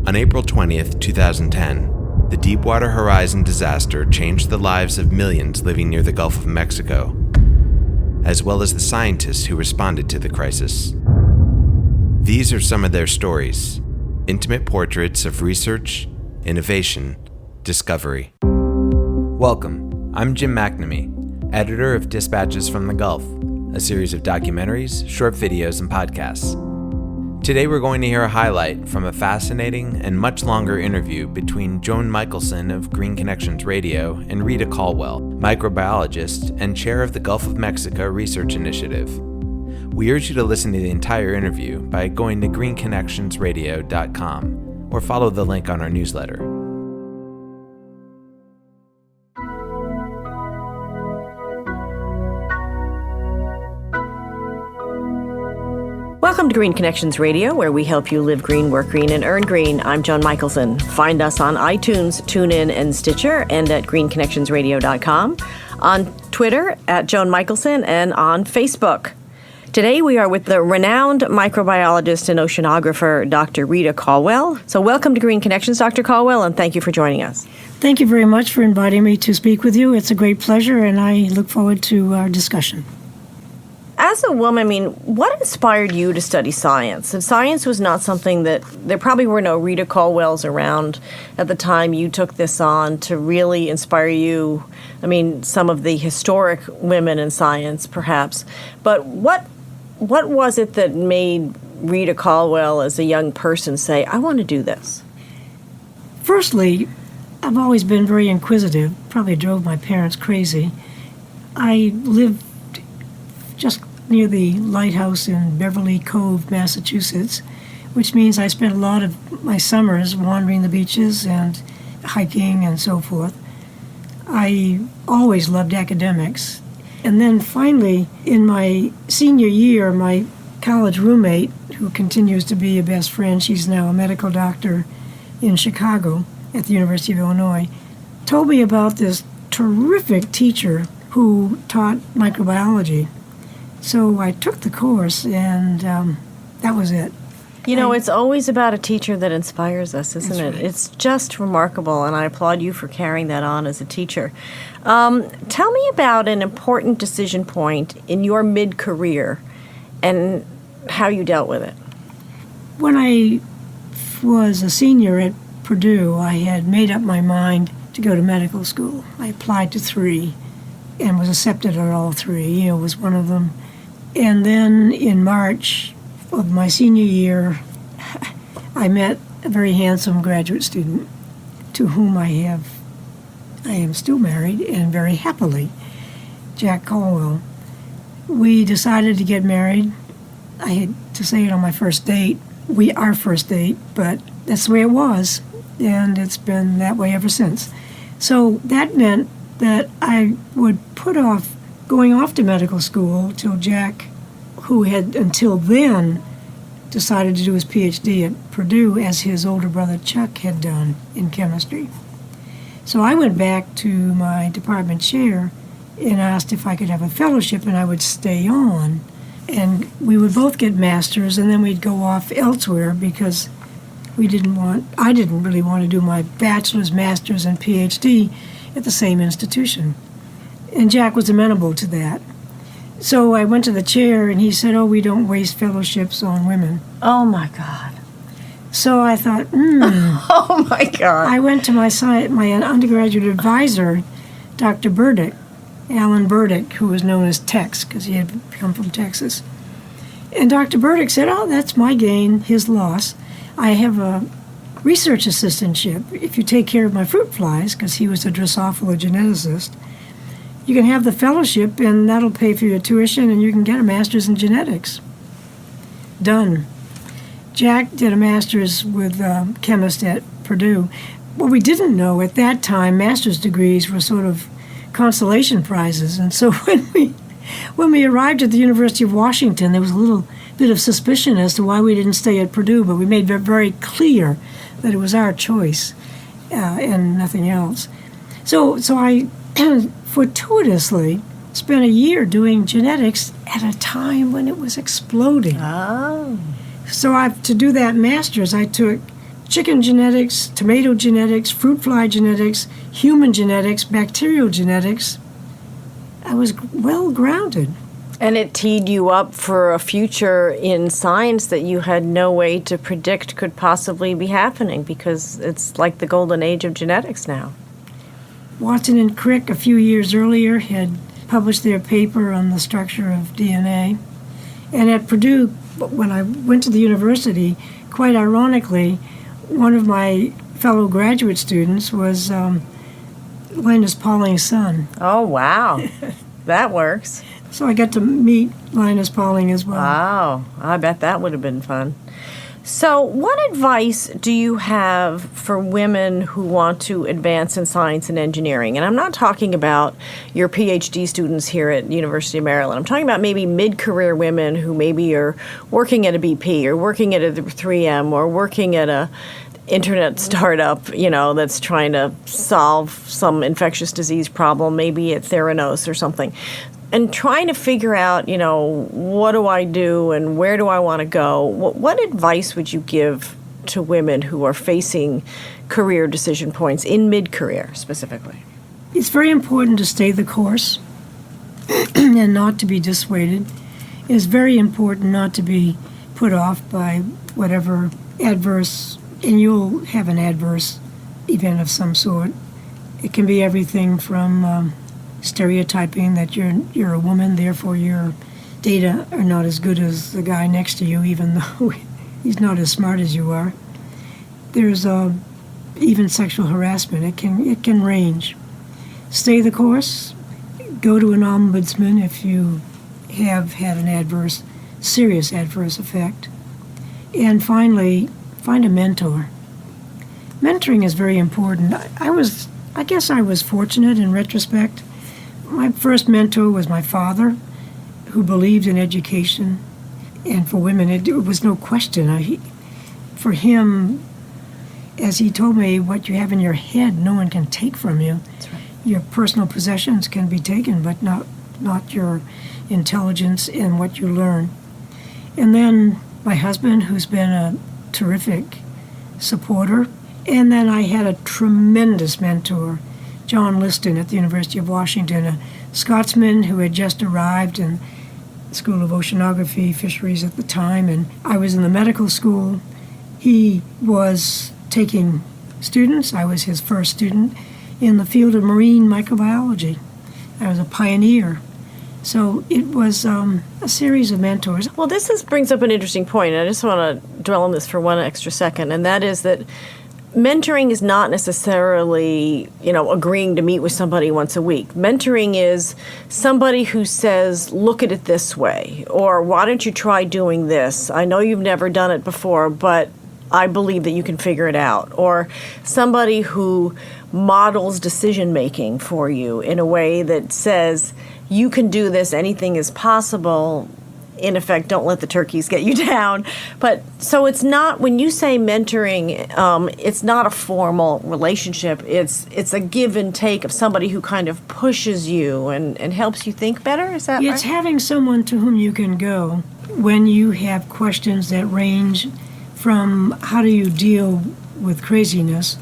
On April 20th, 2010, the Deepwater Horizon disaster changed the lives of millions living near the Gulf of Mexico, as well as the scientists who responded to the crisis. These are some of their stories, intimate portraits of research, innovation, discovery. Welcome, I'm Jim McNamee, editor of Dispatches from the Gulf, a series of documentaries, short videos, and podcasts. Today we're going to hear a highlight from a fascinating and much longer interview between Joan Michelson of Green Connections Radio and Rita Colwell, microbiologist and chair of the Gulf of Mexico Research Initiative. We urge you to listen to the entire interview by going to greenconnectionsradio.com or follow the link on our newsletter. Welcome to Green Connections Radio, where we help you live green, work green, and earn green. I'm Joan Michelson. Find us on iTunes, TuneIn, and Stitcher, and at greenconnectionsradio.com, on Twitter at Joan Michelson, and on Facebook. Today we are with the renowned microbiologist and oceanographer, Dr. Rita Colwell. So welcome to Green Connections, Dr. Colwell, and thank you for joining us. Thank you very much for inviting me to speak with you. It's a great pleasure, and I look forward to our discussion. As a woman, what inspired you to study science? And science was not something that, there probably were no Rita Colwells around at the time you took this on to really inspire you. Some of the historic women in science, perhaps. But what was it that made Rita Colwell as a young person say, I want to do this? Firstly, I've always been very inquisitive, probably drove my parents crazy. I lived just near the lighthouse in Beverly Cove, Massachusetts, which means I spent a lot of my summers wandering the beaches and hiking and so forth. I always loved academics. And then finally, in my senior year, my college roommate, who continues to be a best friend, she's now a medical doctor in Chicago at the University of Illinois, told me about this terrific teacher who taught microbiology. So I took the course, and that was it. It's always about a teacher that inspires us, isn't it? Right. It's just remarkable, and I applaud you for carrying that on as a teacher. Tell me about an important decision point in your mid-career and how you dealt with it. When I was a senior at Purdue, I had made up my mind to go to medical school. I applied to 3 and was accepted at all 3. Yale was one of them. And then in March of my senior year, I met a very handsome graduate student to whom I am still married, and very happily, Jack Colwell. We decided to get married. I hate to say it on my first date, our first date, but that's the way it was, and it's been that way ever since. So that meant that I would put off going off to medical school till Jack, who had until then decided to do his PhD at Purdue, as his older brother Chuck had done in chemistry. So I went back to my department chair and asked if I could have a fellowship and I would stay on. And we would both get masters, and then we'd go off elsewhere because I didn't really want to do my bachelor's, master's, and PhD at the same institution. And Jack was amenable to that. So I went to the chair, and he said, we don't waste fellowships on women. Oh, my God. So I thought, Oh, my God. I went to my undergraduate advisor, Dr. Burdick, Alan Burdick, who was known as Tex, because he had come from Texas. And Dr. Burdick said, that's my gain, his loss. I have a research assistantship. If you take care of my fruit flies, because he was a Drosophila geneticist, you can have the fellowship, and that'll pay for your tuition, and you can get a master's in genetics. Done. Jack did a master's with a chemist at Purdue. What we didn't know at that time, master's degrees were sort of consolation prizes. And so when we arrived at the University of Washington, there was a little bit of suspicion as to why we didn't stay at Purdue, but we made it very clear that it was our choice and nothing else. So I fortuitously spent a year doing genetics at a time when it was exploding. Oh. So to do that master's, I took chicken genetics, tomato genetics, fruit fly genetics, human genetics, bacterial genetics. I was well grounded. And it teed you up for a future in science that you had no way to predict could possibly be happening, because it's like the golden age of genetics now. Watson and Crick, a few years earlier, had published their paper on the structure of DNA. And at Purdue, when I went to the university, quite ironically, one of my fellow graduate students was Linus Pauling's son. Oh, wow. That works. So I got to meet Linus Pauling as well. Wow. I bet that would have been fun. So what advice do you have for women who want to advance in science and engineering? And I'm not talking about your PhD students here at University of Maryland. I'm talking about maybe mid-career women who maybe are working at a BP or working at a 3M or working at a internet startup, that's trying to solve some infectious disease problem, maybe at Theranos or something, and trying to figure out, what do I do and where do I want to go? What advice would you give to women who are facing career decision points in mid-career specifically? It's very important to stay the course and not to be dissuaded. It's very important not to be put off by whatever adverse, and you'll have an adverse event of some sort. It can be everything from stereotyping that you're a woman, therefore your data are not as good as the guy next to you, even though he's not as smart as you are. There's even sexual harassment. It can range. Stay the course. Go to an ombudsman if you have had an serious adverse effect. And finally, find a mentor. Mentoring is very important. I guess I was fortunate in retrospect. My first mentor was my father, who believed in education. And for women, it was no question. For him, as he told me, what you have in your head, no one can take from you. That's right. Your personal possessions can be taken, but not your intelligence and what you learn. And then my husband, who's been a terrific supporter. And then I had a tremendous mentor, John Liston at the University of Washington, a Scotsman who had just arrived in the School of Oceanography, Fisheries at the time, and I was in the medical school. He was taking students. I was his first student in the field of marine microbiology. I was a pioneer. So it was a series of mentors. Well, this brings up an interesting point, and I just want to dwell on this for one extra second, and that is that mentoring is not necessarily, agreeing to meet with somebody once a week. Mentoring is somebody who says, look at it this way, or why don't you try doing this? I know you've never done it before, but I believe that you can figure it out. Or somebody who models decision-making for you in a way that says, you can do this, anything is possible. In effect, don't let the turkeys get you down. But so it's not, when you say mentoring, it's not a formal relationship. It's a give and take of somebody who kind of pushes you and helps you think better. Is that right? It's having someone to whom you can go when you have questions that range from how do you deal with craziness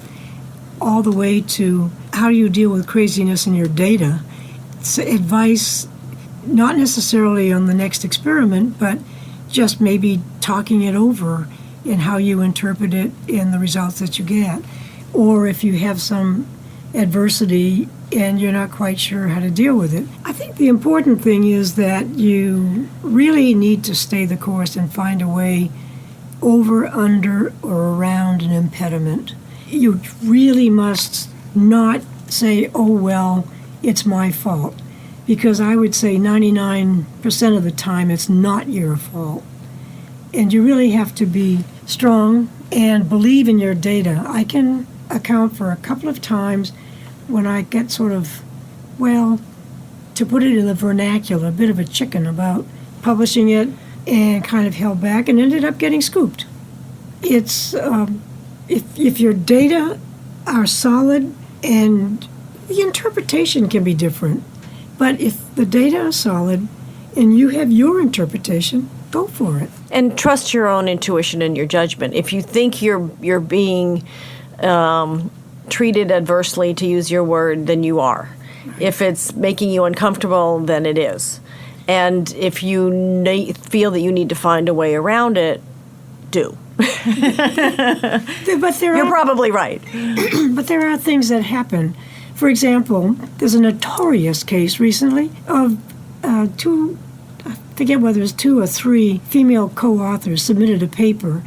all the way to how do you deal with craziness in your data. It's advice not necessarily on the next experiment, but just maybe talking it over and how you interpret it in the results that you get. Or if you have some adversity and you're not quite sure how to deal with it. I think the important thing is that you really need to stay the course and find a way over, under, or around an impediment. You really must not say, oh, well, it's my fault. Because I would say 99% of the time it's not your fault. And you really have to be strong and believe in your data. I can account for a couple of times when I get sort of, well, to put it in the vernacular, a bit of a chicken about publishing it and kind of held back and ended up getting scooped. It's, if your data are solid, and the interpretation can be different, but if the data are solid and you have your interpretation, go for it. And trust your own intuition and your judgment. If you think you're being treated adversely, to use your word, then you are. Right. If it's making you uncomfortable, then it is. And if you feel that you need to find a way around it, do. But You're probably right. But there are things that happen. For example, there's a notorious case recently of two, I forget whether it was 2 or 3 female co-authors submitted a paper,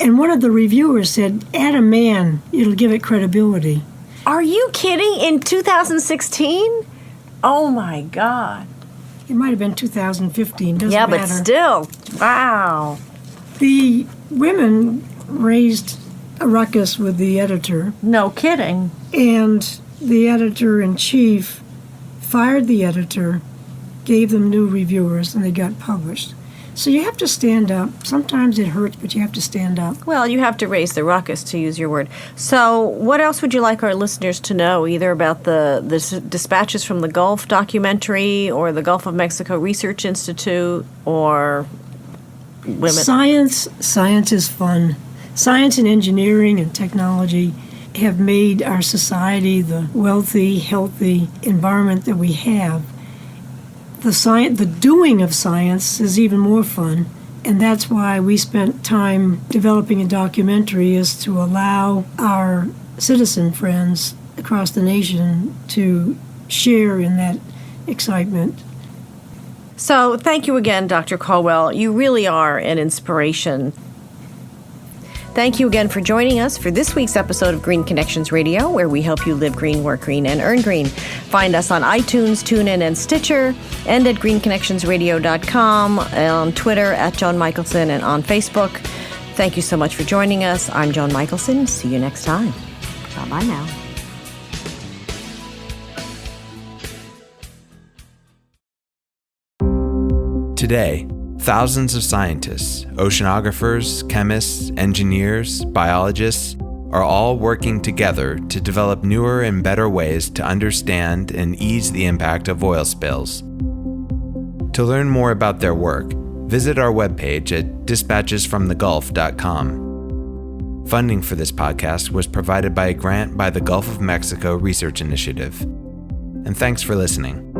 and one of the reviewers said, add a man, it'll give it credibility. Are you kidding? In 2016? Oh my God. It might have been 2015, doesn't matter. Yeah, but still, wow. The women raised a ruckus with the editor. No kidding. And the editor-in-chief fired the editor, gave them new reviewers, and they got published. So you have to stand up. Sometimes it hurts, but you have to stand up. Well, you have to raise the ruckus, to use your word. So what else would you like our listeners to know, either about the Dispatches from the Gulf documentary or the Gulf of Mexico Research Institute or women? Science is fun. Science and engineering and technology have made our society the wealthy, healthy environment that we have. The doing of science is even more fun, and that's why we spent time developing a documentary, is to allow our citizen friends across the nation to share in that excitement. So thank you again, Dr. Colwell. You really are an inspiration. Thank you again for joining us for this week's episode of Green Connections Radio, where we help you live green, work green, and earn green. Find us on iTunes, TuneIn, and Stitcher, and at greenconnectionsradio.com, on Twitter at Joan Michelson, and on Facebook. Thank you so much for joining us. I'm Joan Michelson. See you next time. Bye-bye now. Today, thousands of scientists, oceanographers, chemists, engineers, biologists are all working together to develop newer and better ways to understand and ease the impact of oil spills. To learn more about their work, visit our webpage at dispatchesfromthegulf.com. Funding for this podcast was provided by a grant by the Gulf of Mexico Research Initiative. And thanks for listening.